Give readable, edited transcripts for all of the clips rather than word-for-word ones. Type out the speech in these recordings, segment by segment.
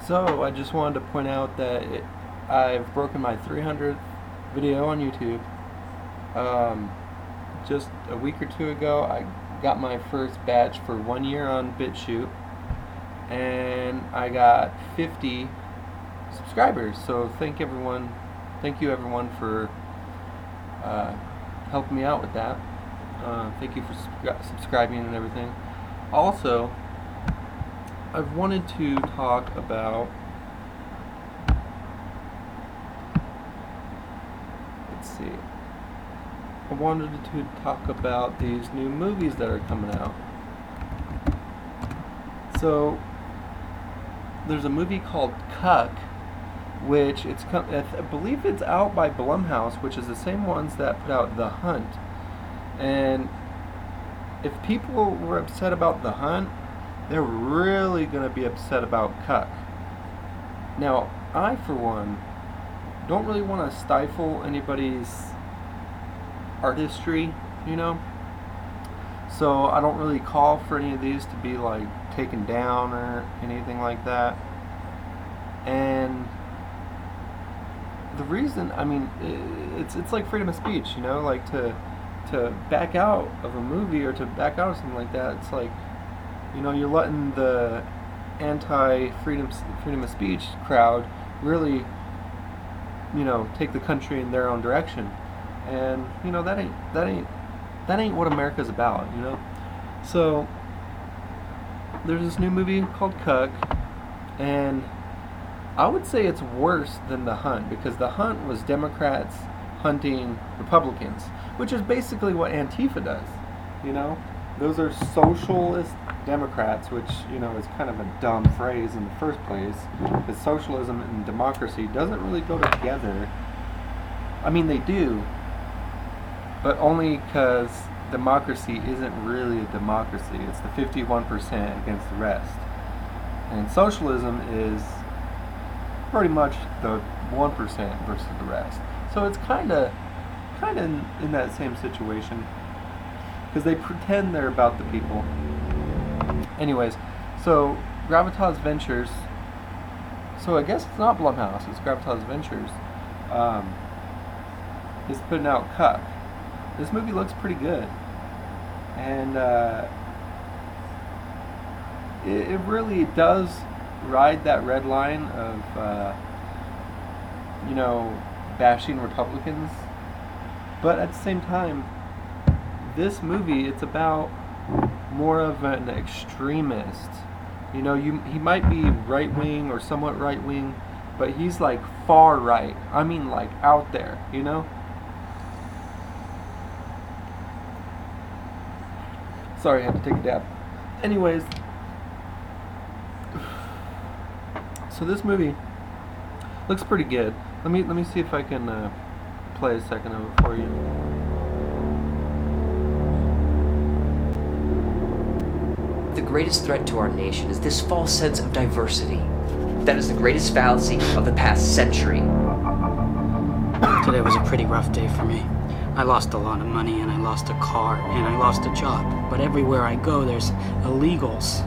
So I just wanted to point out that I've broken my 300th video on YouTube. Just a week or two ago, I got my first batch for 1 year on BitChute, and I got 50 subscribers. So thank you everyone for helping me out with that. Thank you for subscribing and everything. Also, I've wanted to talk about, I wanted to talk about these new movies that are coming out. So, there's a movie called Cuck, which I believe it's out by Blumhouse, which is the same ones that put out The Hunt. And if people were upset about The Hunt, they're really going to be upset about Cuck. Now, I, for one, don't really want to stifle anybody's artistry, So I don't really call for any of these to be taken down or anything like that. And the reason, it's like freedom of speech, to back out of a movie or to back out of something like that. It's like, you're letting the anti-freedom of speech crowd really, take the country in their own direction. And that ain't what America's about, So there's this new movie called Cuck, and I would say it's worse than The Hunt, because The Hunt was Democrats hunting Republicans, which is basically what Antifa does. Those are socialist Democrats, which is kind of a dumb phrase in the first place, because socialism and democracy doesn't really go together. They do, but only because democracy isn't really a democracy. It's the 51% against the rest. And socialism is pretty much the 1% versus the rest. So it's kind of in that same situation, because they pretend they're about the people. Anyways, so Gravitas Ventures, so I guess it's not Blumhouse, it's Gravitas Ventures, is putting out Cuck. This movie looks pretty good, and it really does ride that red line of bashing Republicans, but at the same time, this movie, it's about more of an extremist. He might be right wing or somewhat right wing, but he's far right. Out there, Sorry, I had to take a dab. Anyways, so this movie looks pretty good. Let me see if I can play a second of it for you. The greatest threat to our nation is this false sense of diversity. That is the greatest fallacy of the past century. Today was a pretty rough day for me. I lost a lot of money, and I lost a car, and I lost a job. But everywhere I go, there's illegals,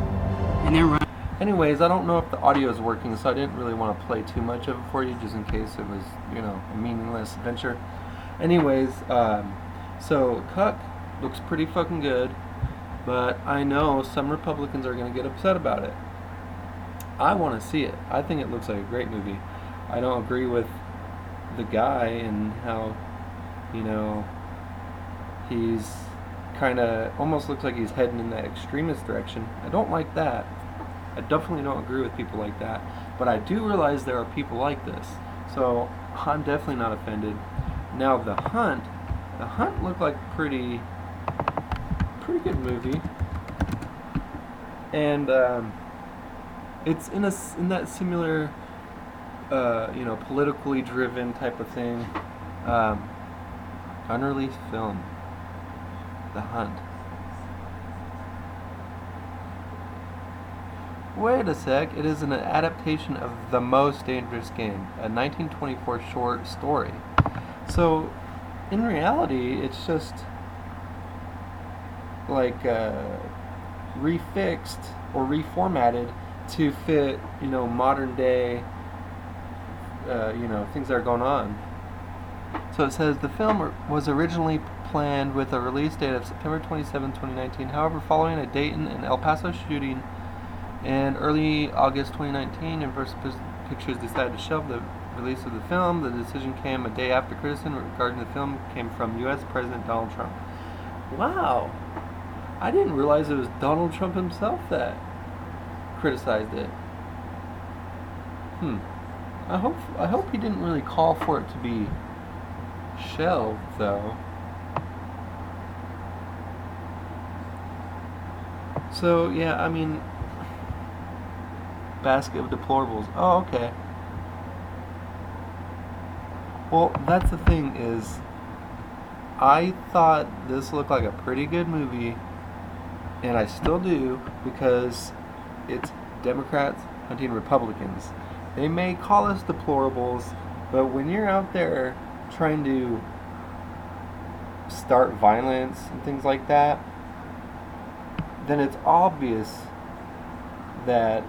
and they're running. Anyways, I don't know if the audio is working, so I didn't really want to play too much of it for you, just in case it was, a meaningless venture. Anyways, so Cuck looks pretty fucking good, but I know some Republicans are going to get upset about it. I want to see it. I think it looks like a great movie. I don't agree with the guy and how, he's kind of almost looks like he's heading in that extremist direction. I don't like that. I definitely don't agree with people like that, but I do realize there are people like this, so I'm definitely not offended. Now The Hunt looked like a pretty good movie, and it's in that similar politically driven type of thing. Unreleased film, The Hunt. Wait a sec, it is an adaptation of The Most Dangerous Game, a 1924 short story. So, in reality, it's just refixed or reformatted to fit, modern day, things that are going on. So it says the film was originally planned with a release date of September 27, 2019. However, following a Dayton and El Paso shooting in early August 2019, Universal Pictures decided to shelve the release of the film. The decision came a day after criticism regarding the film came from U.S. President Donald Trump. Wow. I didn't realize it was Donald Trump himself that criticized it. I hope he didn't really call for it to be shelved, though. So, yeah, I mean, basket of deplorables. Oh, okay. Well, that's the thing is, I thought this looked like a pretty good movie, and I still do, because it's Democrats hunting Republicans. They may call us deplorables, but when you're out there trying to start violence and things like that, then it's obvious that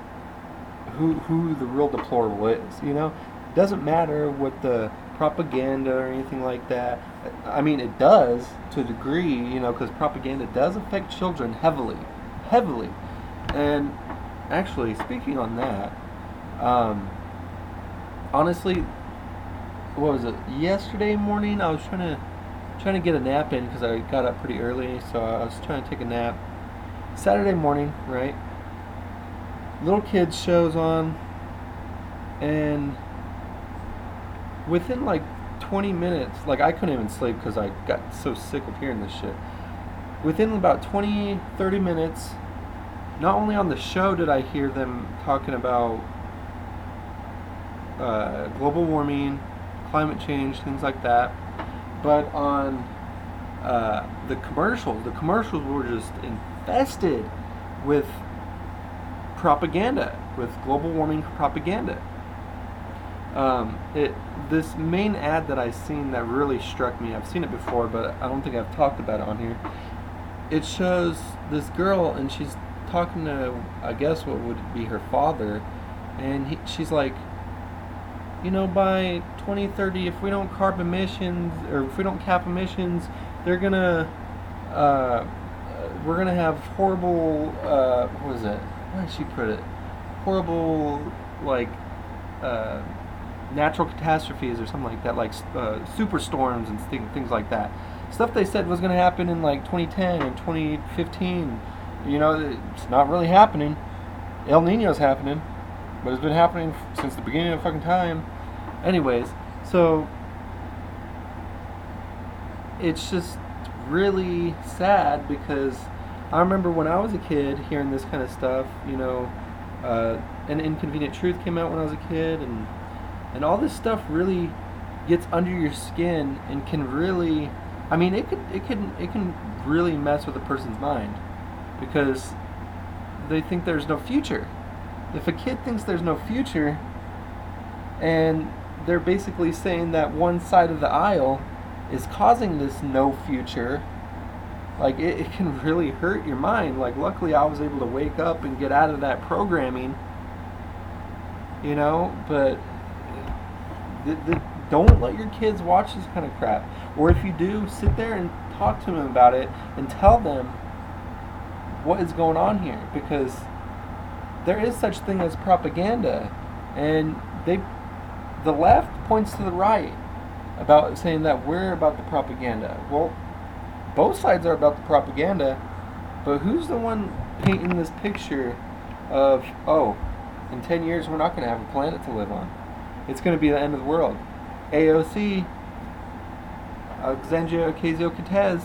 who the real deplorable is, It doesn't matter what the propaganda or anything like that. I mean, it does to a degree, because propaganda does affect children heavily. And actually, speaking on that, honestly, what was it? Yesterday morning, I was trying to get a nap in because I got up pretty early, so I was trying to take a nap. Saturday morning, right? Little kids shows on, and within like 20 minutes, like I couldn't even sleep because I got so sick of hearing this shit. Within about 20-30 minutes, not only on the show did I hear them talking about global warming, climate change, things like that, but on the commercials were just infested with propaganda, with global warming propaganda. This main ad that I seen that really struck me, I've seen it before, but I don't think I've talked about it on here. It shows this girl, and she's talking to, I guess, what would be her father, and she's like, by 2030, if we don't cap emissions, we're gonna have horrible, what is it? How did she put it? Horrible, natural catastrophes or something like that, like superstorms and things like that. Stuff they said was going to happen in like 2010 and 2015. It's not really happening. El Nino's happening, but it's been happening since the beginning of fucking time. Anyways, so it's just really sad because I remember when I was a kid hearing this kind of stuff, An Inconvenient Truth came out when I was a kid, and all this stuff really gets under your skin and can really, it can really mess with a person's mind because they think there's no future. If a kid thinks there's no future, and they're basically saying that one side of the aisle is causing this no future, it can really hurt your mind. Luckily I was able to wake up and get out of that programming, but don't let your kids watch this kind of crap. Or if you do, sit there and talk to them about it and tell them what is going on here, because there is such thing as propaganda, and the left points to the right about saying that we're about the propaganda. Well, both sides are about the propaganda, but who's the one painting this picture of, in 10 years we're not going to have a planet to live on. It's going to be the end of the world. AOC, Alexandria Ocasio-Cortez,